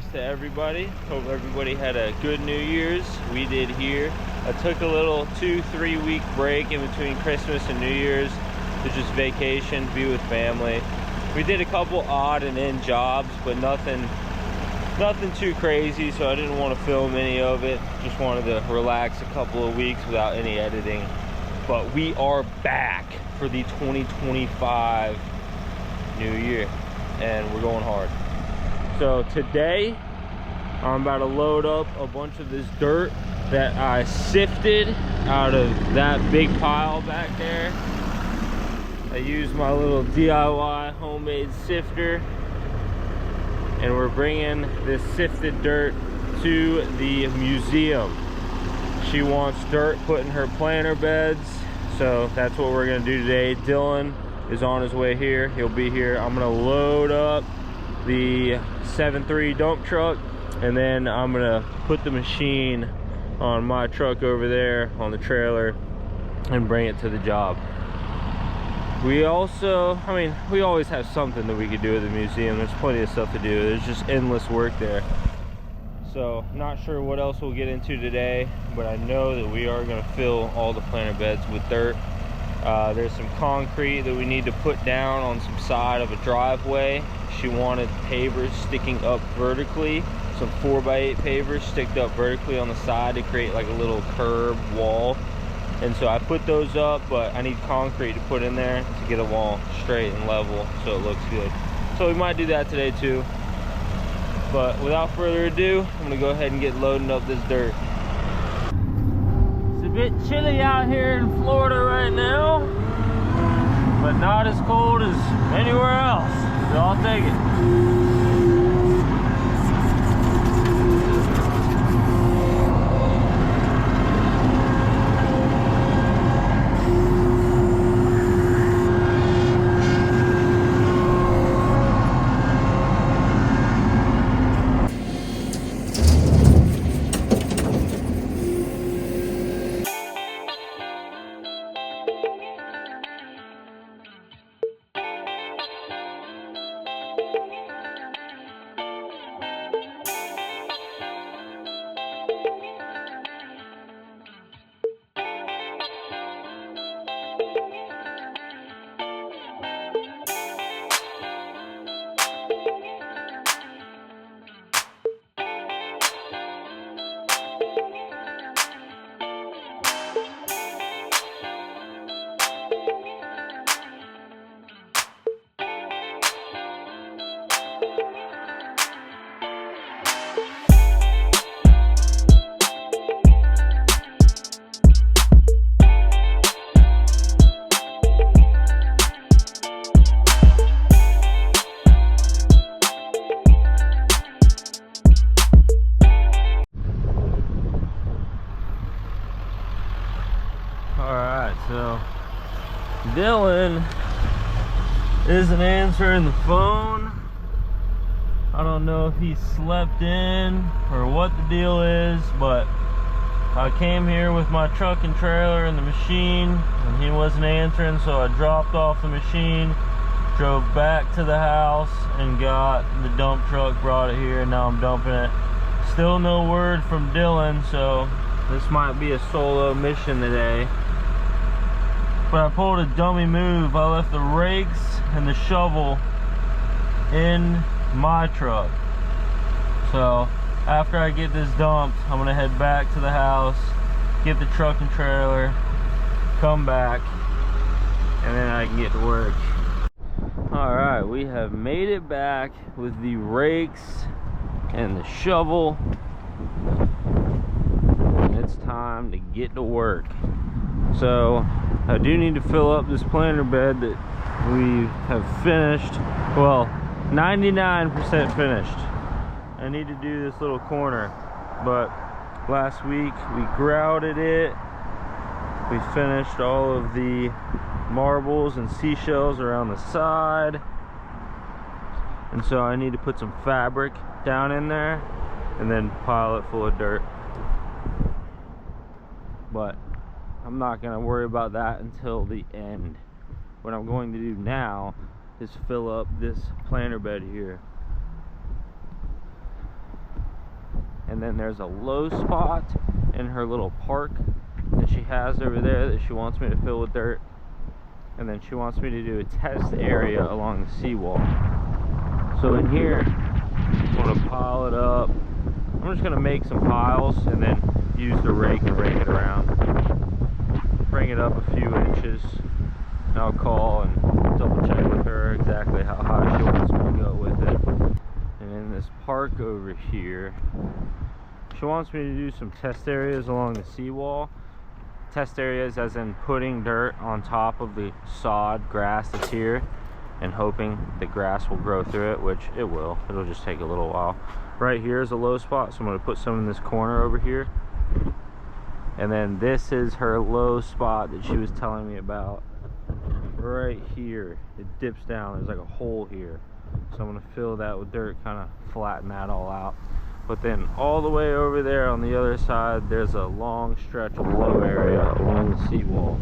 Year's to everybody. Hope everybody had a good New Year's. We did here. I took a little 2-3 week break in between Christmas and New Year's to just vacation, be with family. We did a couple odd and end jobs, but nothing too crazy, so I didn't want to film any of it. Just wanted to relax a couple of weeks without any editing. But we are back for the 2025 New Year, and we're going hard. So today, I'm about to load up a bunch of this dirt that I sifted out of that big pile back there. I used my little DIY homemade sifter, and we're bringing this sifted dirt to the museum. She wants dirt put in her planter beds, so that's what we're gonna do today. Dylan is on his way here. He'll be here. I'm gonna load up the 7.3 dump truck, and then I'm gonna put the machine on my truck over there on the trailer and bring it to the job. We also, we always have something that we could do at the museum. There's plenty of stuff to do. There's just endless work there. So, not sure what else we'll get into today, but I know that we are gonna fill all the planter beds with dirt. There's some concrete that we need to put down on some side of a driveway. She wanted pavers sticking up vertically, some 4x8 pavers sticked up vertically on the side to create like a little curb wall. And so I put those up, but I need concrete to put in there to get them all straight and level so it looks good. So we might do that today too. But without further ado, I'm gonna go ahead and get loading up this dirt. It's a bit chilly out here in Florida right now, but not as cold as anywhere else, so I'll take it. So Dylan isn't answering the phone. I don't know if he slept in or what the deal is, but I came here with my truck and trailer and the machine, and he wasn't answering, so I dropped off the machine, drove back to the house, and got the dump truck, brought it here, and now I'm dumping it. Still no word from Dylan, so this might be a solo mission today. But I pulled a dummy move. I left the rakes and the shovel in my truck. So after I get this dumped, I'm gonna head back to the house, get the truck and trailer, come back, and then I can get to work. All right, we have made it back with the rakes and the shovel. And it's time to get to work. So I do need to fill up this planter bed that we have finished. Well, 99% finished. I need to do this little corner, but last week we grouted it. We finished all of the marbles and seashells around the side, and so I need to put some fabric down in there and then pile it full of dirt. But I'm not going to worry about that until the end. What I'm going to do now is fill up this planter bed here. and then there's a low spot in her little park that she has over there that she wants me to fill with dirt. And then she wants me to do a test area along the seawall. So in here, I'm gonna pile it up. I'm just gonna make some piles and then use the rake to rake it around. Bring it up a few inches, and I'll call and double check with her exactly how high she wants me to go with it. And in this park over here, she wants me to do some test areas along the seawall. Test areas as in putting dirt on top of the sod grass that's here and hoping the grass will grow through it, which it will. It'll just take a little while. Right here is a low spot, so I'm going to put some in this corner over here. And then this is her low spot that she was telling me about. Right here, it dips down. There's like a hole here. So I'm going to fill that with dirt, kind of flatten that all out. But then all the way over there on the other side, there's a long stretch of low area along the seawall.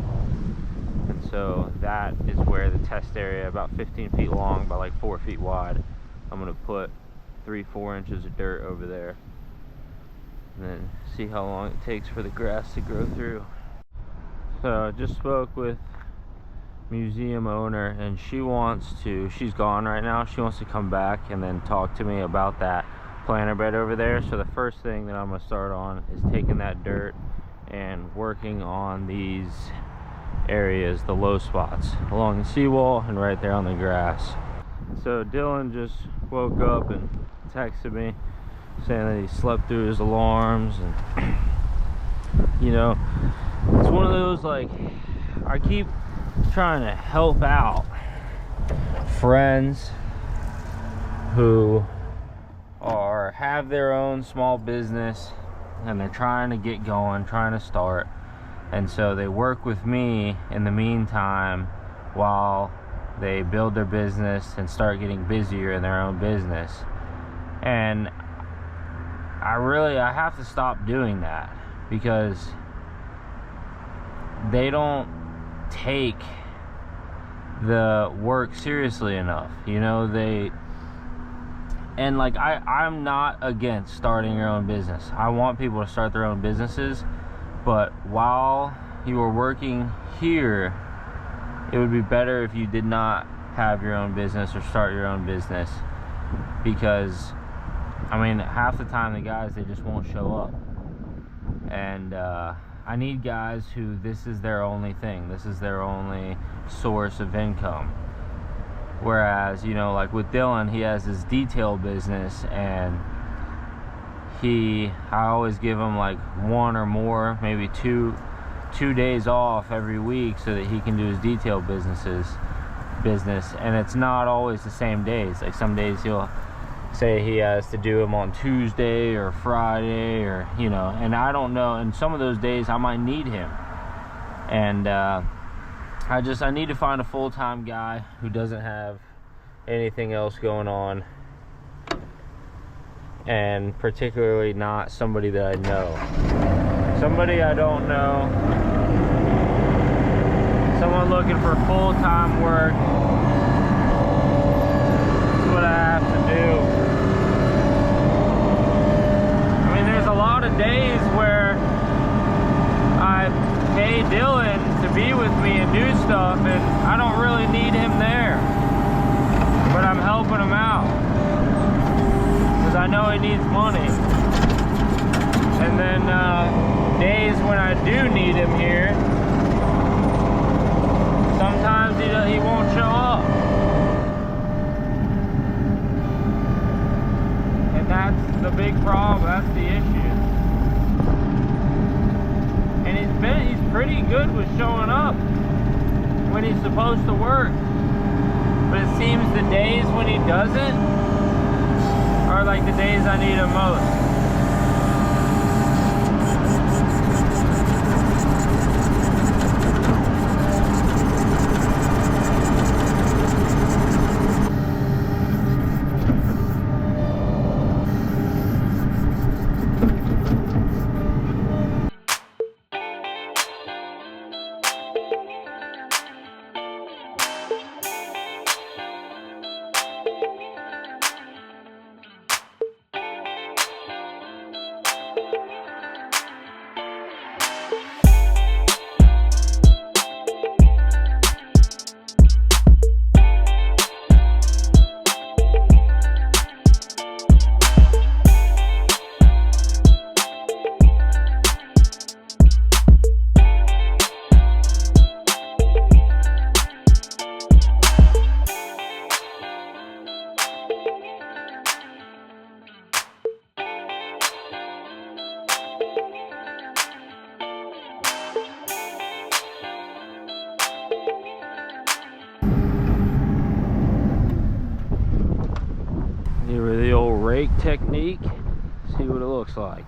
And so that is where the test area, about 15 feet long by like 4 feet wide, I'm going to put 3-4 inches of dirt over there. And then see how long it takes for the grass to grow through. So I just spoke with museum owner, and she's gone right now. She wants to come back and then talk to me about that planter bed over there. So the first thing that I'm going to start on is taking that dirt and working on these areas, the low spots along the seawall and right there on the grass. So Dylan just woke up and texted me saying that he slept through his alarms, and you know, it's one of those, like, I keep trying to help out friends who have their own small business and they're trying to get going, trying to start, and so they work with me in the meantime while they build their business and start getting busier in their own business. And I have to stop doing that because they don't take the work seriously enough, you know. And like, I'm not against starting your own business. I want people to start their own businesses, but while you are working here, it would be better if you did not have your own business or start your own business, because I mean, half the time the guys, they just won't show up. And I need guys who this is their only thing, this is their only source of income. Whereas, you know, like with Dylan, he has his detail business, and I always give him like 1 or more, maybe two days off every week so that he can do his detail business. And it's not always the same days. Like some days he'll say he has to do them on Tuesday or Friday, or, you know, and I don't know, and some of those days I might need him. And I need to find a full-time guy who doesn't have anything else going on, and particularly not somebody that I know. Somebody I don't know, someone looking for full-time work. That's what I have to do. I mean, there's a lot of days where I pay Dylan to be with me and do stuff, and I don't really need him there, but I'm helping him out because I know he needs money. And then days when I do need him here, sometimes he won't show up, and that's the big problem. That's the issue. And he's pretty good with showing up when he's supposed to work, but it seems the days when he doesn't are like the days I need him most. rake technique, see what it looks like.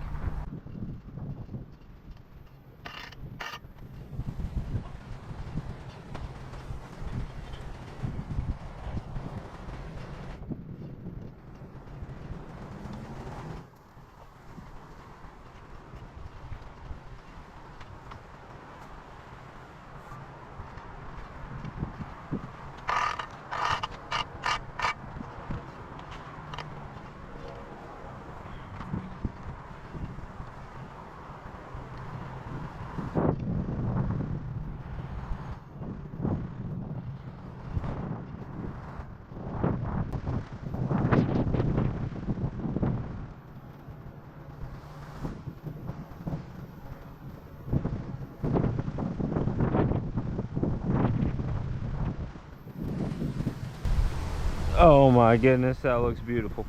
Oh my goodness, that looks beautiful.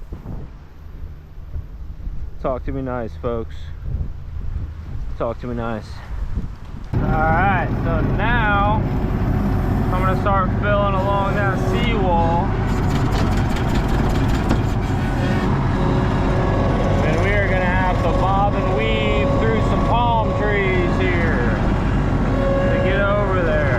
Talk to me nice, folks. Talk to me nice. Alright, so now I'm gonna start filling along that seawall. And we are gonna have to bob and weave through some palm trees here to get over there.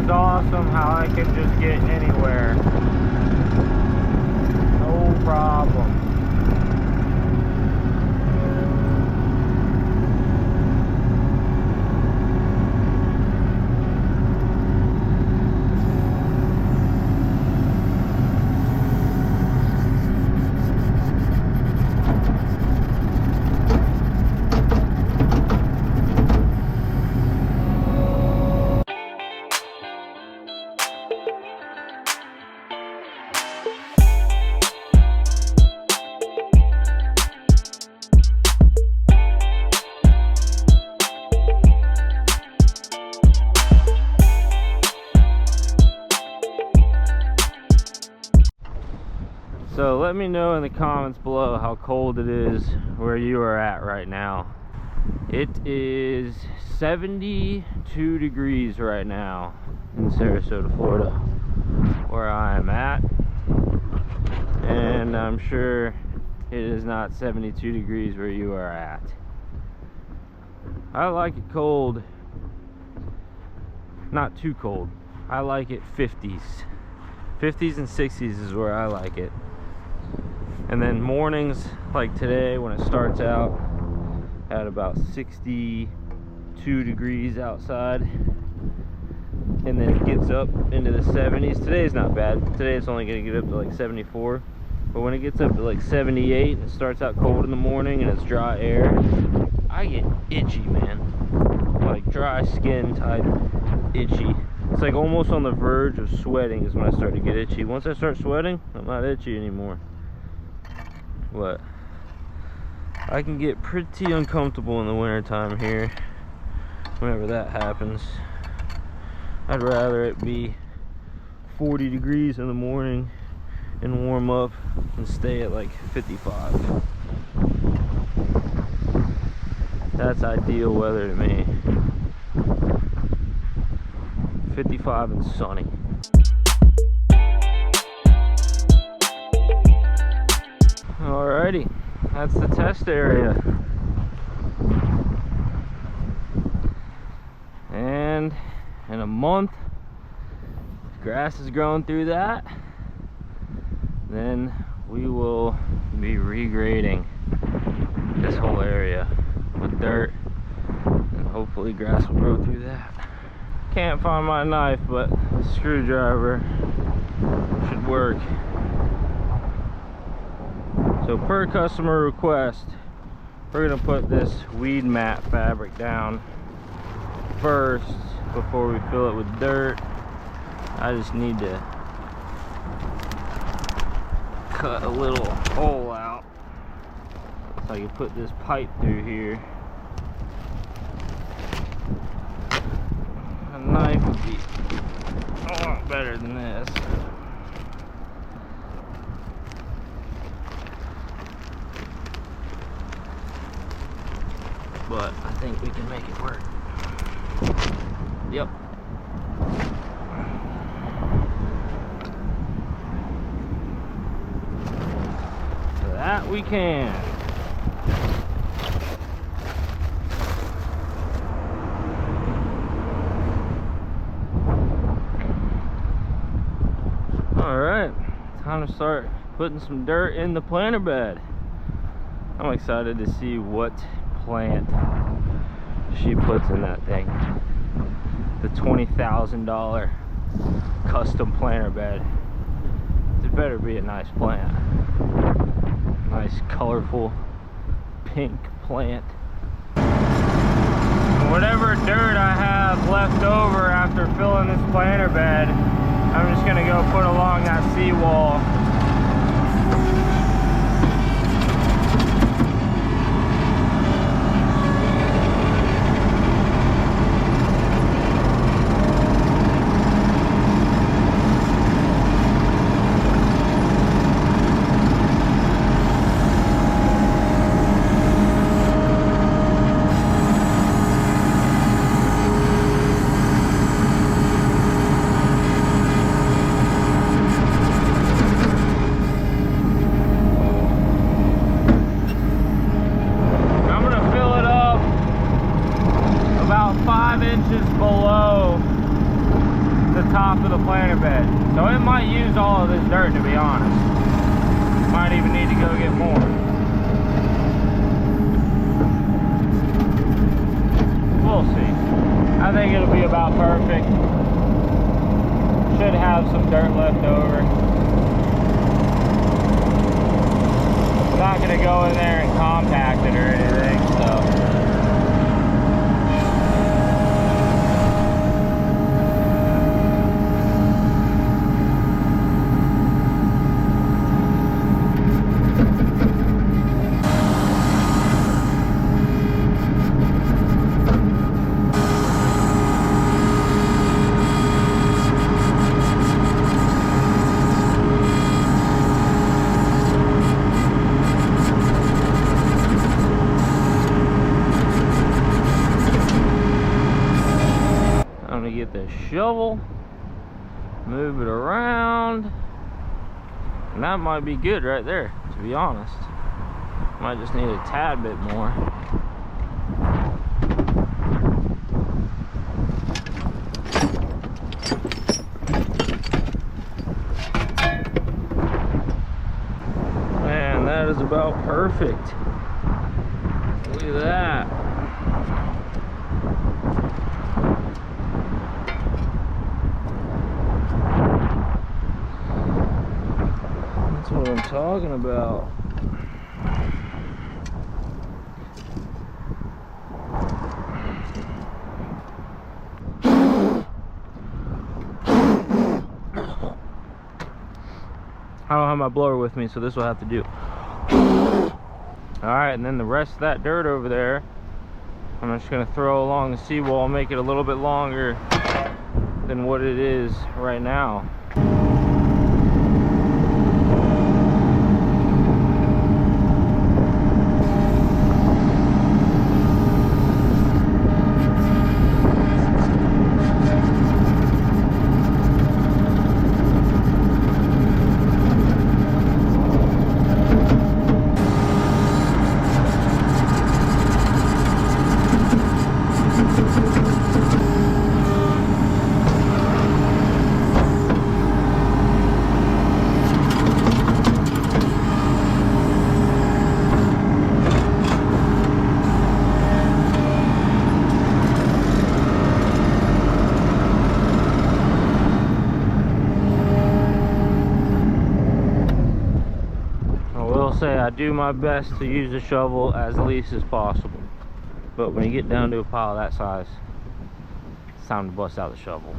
Awesome how I can just get anywhere, no problem. So let me know in the comments below how cold it is where you are at right now. It is 72 degrees right now in Sarasota, Florida, where I am at. And I'm sure it is not 72 degrees where you are at. I like it cold, not too cold. I like it 50s. 50s and 60s is where I like it. And then mornings like today, when it starts out at about 62 degrees outside, and then it gets up into the 70s. Today's not bad. Today it's only going to get up to like 74. But when it gets up to like 78 and it starts out cold in the morning and it's dry air, I get itchy, man. Like dry skin type itchy. It's like almost on the verge of sweating is when I start to get itchy. Once I start sweating, I'm not itchy anymore. But I can get pretty uncomfortable in the wintertime here whenever that happens. I'd rather it be 40 degrees in the morning and warm up and stay at like 55. That's ideal weather to me. 55 and sunny. Alrighty, that's the test area. And in a month, grass is growing through that, then we will be regrading this whole area with dirt, and hopefully grass will grow through that. Can't find my knife, but the screwdriver should work. So per customer request, we're gonna put this weed mat fabric down first before we fill it with dirt. I just need to cut a little hole out so I can put this pipe through here. knife would be a lot better than this. But I think we can make it work. Yep. That we can. All right, time to start putting some dirt in the planter bed. I'm excited to see what plant she puts in that thing. The $20,000 custom planter bed. It better be a nice plant. Nice colorful pink plant. Whatever dirt I have left over after filling this planter bed, I'm just gonna go put along that seawall. Below the top of the planter bed, so it might use all of this dirt, to be honest. Might even need to go get more. We'll see. I think it'll be about perfect. Should have some dirt left over. I'm not gonna go in there and compact it or anything, so get the shovel, move it around, and that might be good right there, to be honest. Might just need a tad bit more. Man, that is about perfect. Look at that. That's what I'm talking about. I don't have my blower with me, so this will have to do. Alright, and then the rest of that dirt over there, I'm just going to throw along the seawall, make it a little bit longer than what it is right now. I do my best to use the shovel as least as possible, but when you get down to a pile that size, it's time to bust out the shovel.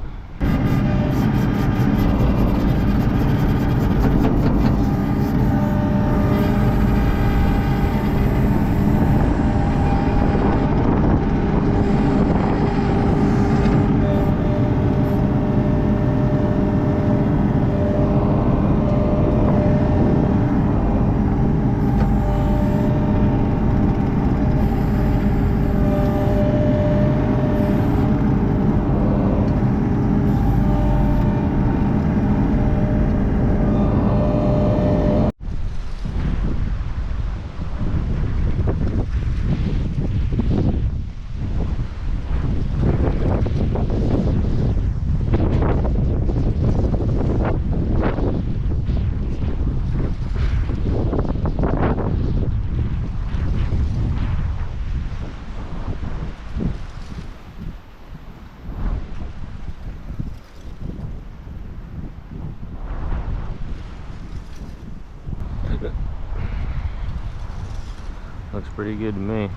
Looks pretty good to me.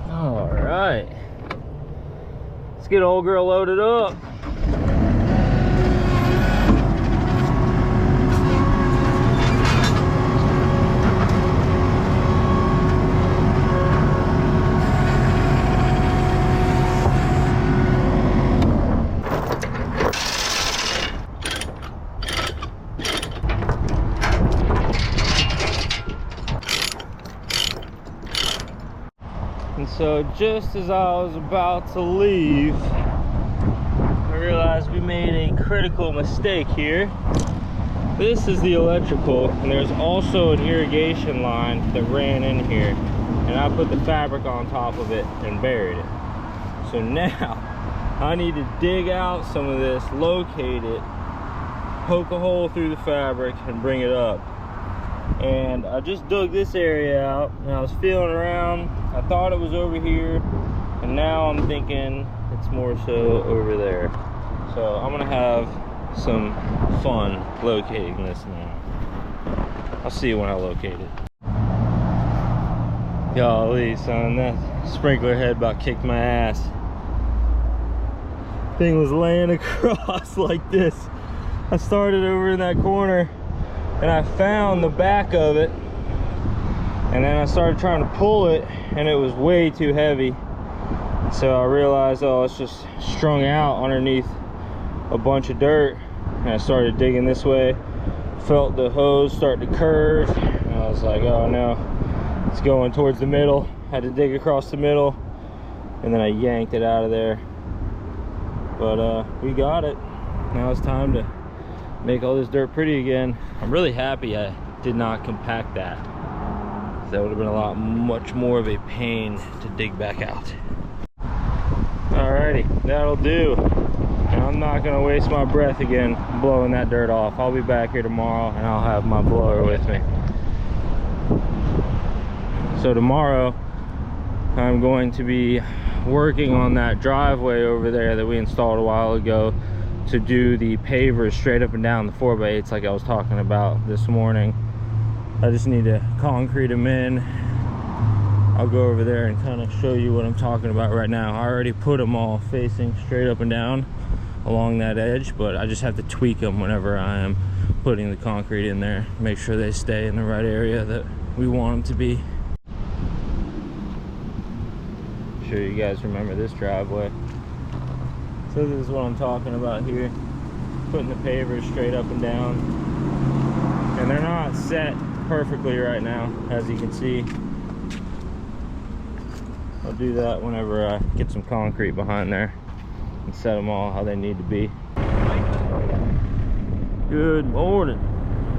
All right. Let's get old girl loaded up. And so just as I was about to leave, I realized we made a critical mistake here. This is the electrical, and there's also an irrigation line that ran in here, and I put the fabric on top of it and buried it. So now I need to dig out some of this, locate it, poke a hole through the fabric and bring it up. And I just dug this area out, and I was feeling around. I thought it was over here, and now I'm thinking it's more so over there. So I'm gonna have some fun locating this now. I'll see you when I locate it. Golly, son, that sprinkler head about kicked my ass. Thing was laying across like this. I started over in that corner, and I found the back of it, and then I started trying to pull it, and it was way too heavy. So I realized, oh, it's just strung out underneath a bunch of dirt. And I started digging this way, felt the hose start to curve, and I was like, oh no, it's going towards the middle. Had to dig across the middle, and then I yanked it out of there. But we got it. Now it's time to make all this dirt pretty again. I'm really happy I did not compact that. That would have been much more of a pain to dig back out. Alrighty, that'll do. Now I'm not gonna waste my breath again blowing that dirt off. I'll be back here tomorrow, and I'll have my blower with me. So tomorrow I'm going to be working on that driveway over there that we installed a while ago to do the pavers straight up and down the 4x8s like I was talking about this morning. I just need to concrete them in. I'll go over there and kind of show you what I'm talking about right now. I already put them all facing straight up and down along that edge, but I just have to tweak them whenever I am putting the concrete in there. Make sure they stay in the right area that we want them to be. Sure you guys remember this driveway. So this is what I'm talking about here. Putting the pavers straight up and down. And they're not set perfectly right now, as you can see. I'll do that whenever I get some concrete behind there and set them all how they need to be. Good morning.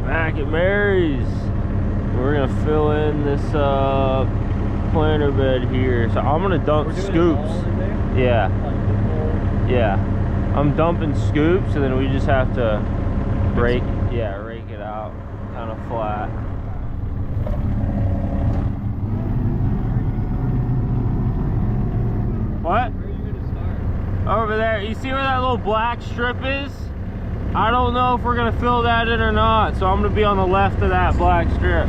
Back at Mary's. We're gonna fill in this planter bed here. So I'm gonna dump scoops. Yeah. Yeah. I'm dumping scoops, and then we just have to rake it out kind of flat. What? Where are you gonna start? Over there. You see where that little black strip is? I don't know if we're gonna fill that in or not, so I'm gonna be on the left of that black strip.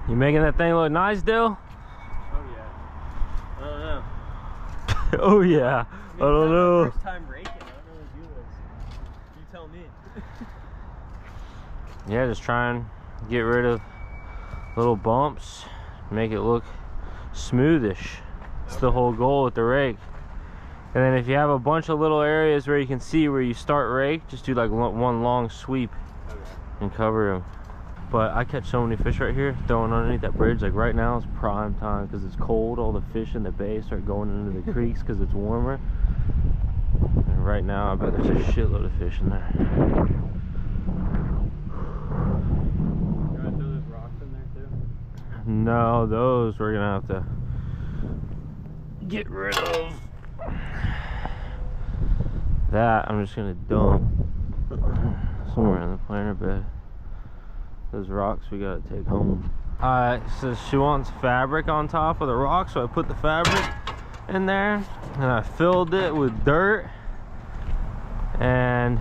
You making that thing look nice, Dill? Oh yeah. I don't know. Oh yeah. I don't know. First time raking. I don't know what to do this. You tell me. Yeah, just try and get rid of little bumps, make it look smoothish. That's the whole goal with the rake. And then if you have a bunch of little areas where you can see where you start rake, just do like one long sweep and cover them. But I catch so many fish right here throwing underneath that bridge. Like right now is prime time because it's cold. All the fish in the bay start going into the creeks because it's warmer. And right now I bet there's a shitload of fish in there. You want to throw those rocks in there too? No, those we're gonna have to get rid of. That I'm just gonna dump somewhere in the planter bed. Those rocks we gotta take home. Alright, so she wants fabric on top of the rock, so I put the fabric in there and I filled it with dirt, and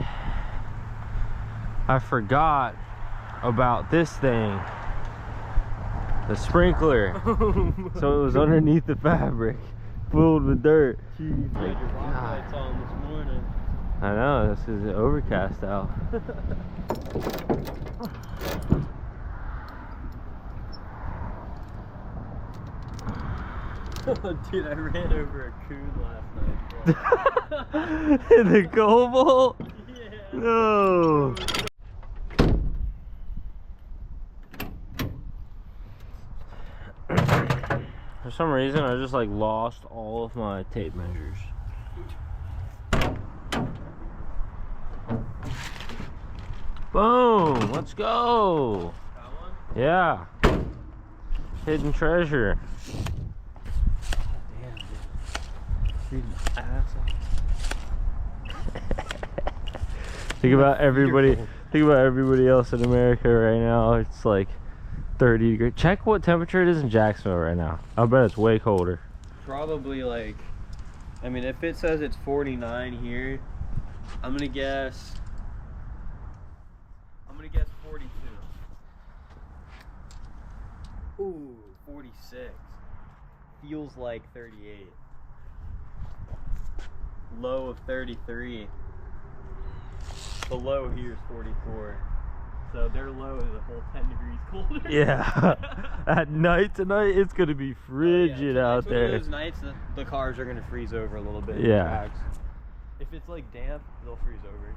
I forgot about this thing, the sprinkler. So it was underneath the fabric, filled with dirt. Jeez, you had your rock lights on this morning. I know, this is overcast out. Dude, I ran over a coon last night. In the cobalt? Yeah. No. For some reason, I just like lost all of my tape measures. Boom! Let's go! Got one? Yeah. Hidden treasure. Damn, dude. Asshole. Think about everybody. Think about everybody else in America right now. It's like 30 degrees. Check what temperature it is in Jacksonville right now. I bet it's way colder. Probably like, I mean, if it says it's 49 here, I'm gonna guess 42. Ooh, 46. Feels like 38. Low of 33. The low here is 44. So their low is a whole 10 degrees colder. Yeah. At night tonight, it's gonna be frigid out It's one of there. those nights that the cars are gonna freeze over a little bit. Yeah. The tracks. If it's like damp, they'll freeze over.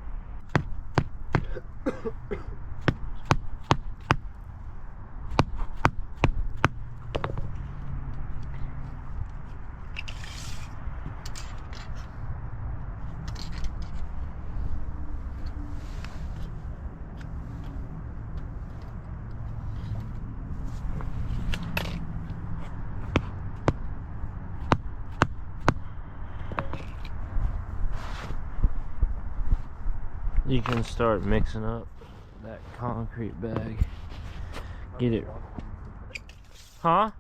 You can start mixing up that concrete bag. Get it. Huh?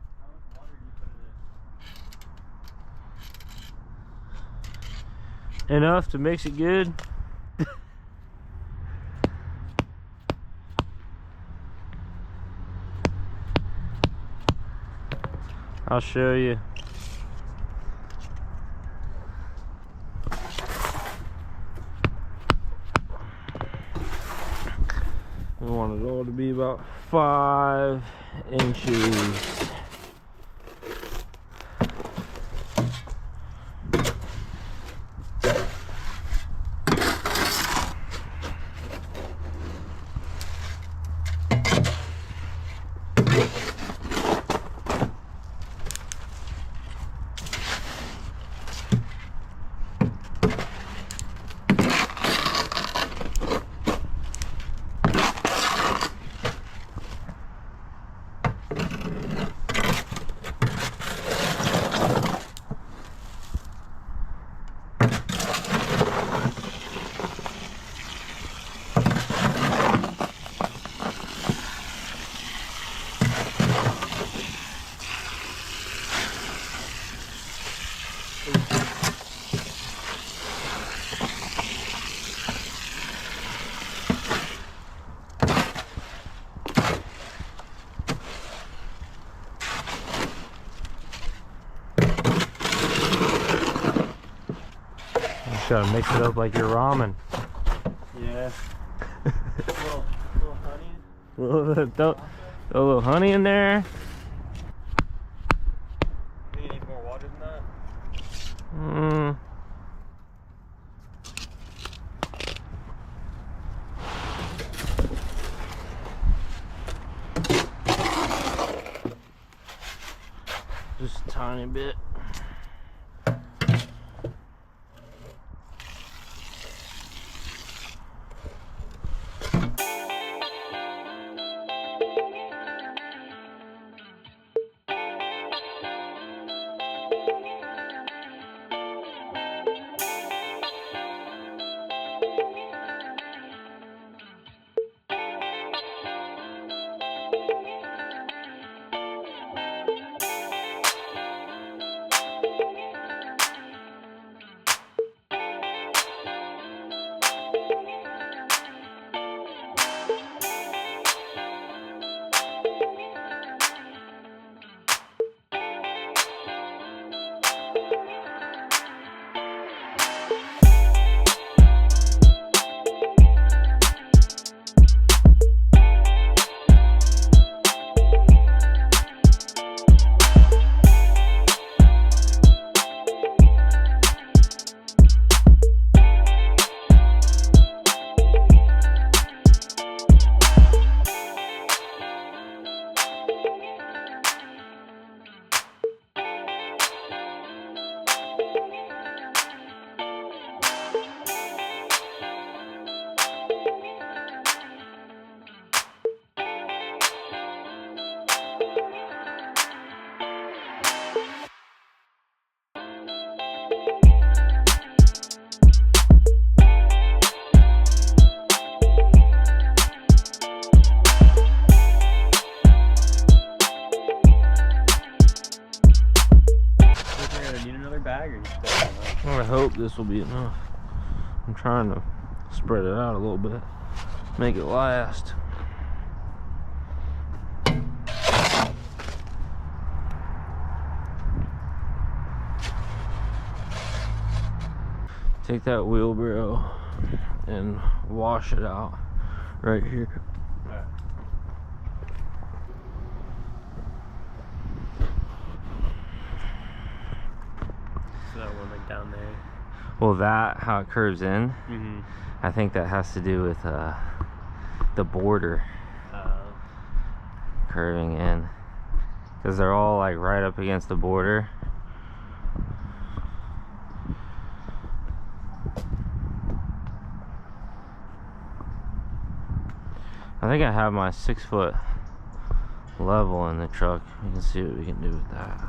Enough to mix it good. I'll show you. We want it all to be about 5 inches. gotta mix it up like your ramen. Yeah. little honey. Throw a little honey in there. Do you need more water than that? Just a tiny bit. I hope this will be enough. I'm trying to spread it out a little bit, make it last. Take that wheelbarrow and wash it out right here. So that one like down there. Well, that, how it curves in, Mm-hmm. I think that has to do with the border curving in, because they're all like right up against the border. I think I have my 6-foot level in the truck. We can see what we can do with that.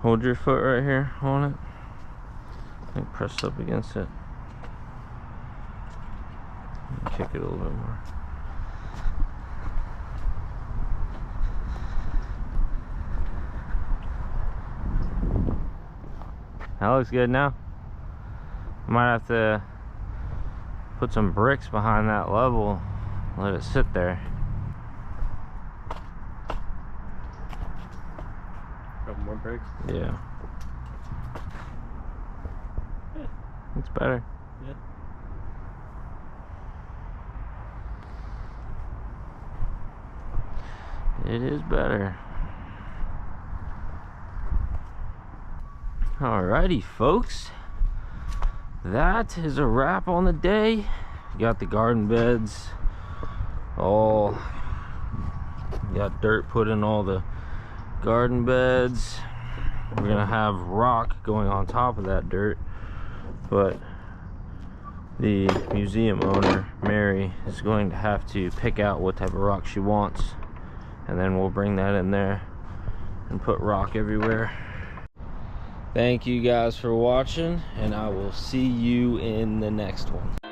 Hold your foot right here on it. I think pressed up against it. Kick it a little bit more. That looks good now. Might have to put some bricks behind that level, let it sit there. Couple more bricks. Yeah. It's better. Yeah. It is better. Alrighty, folks. That is a wrap on the day. Got the garden beds all, got dirt put in all the garden beds. We're gonna have rock going on top of that dirt, but the museum owner, Mary, is going to have to pick out what type of rock she wants and then we'll bring that in there and put rock everywhere. Thank you guys for watching, and I will see you in the next one.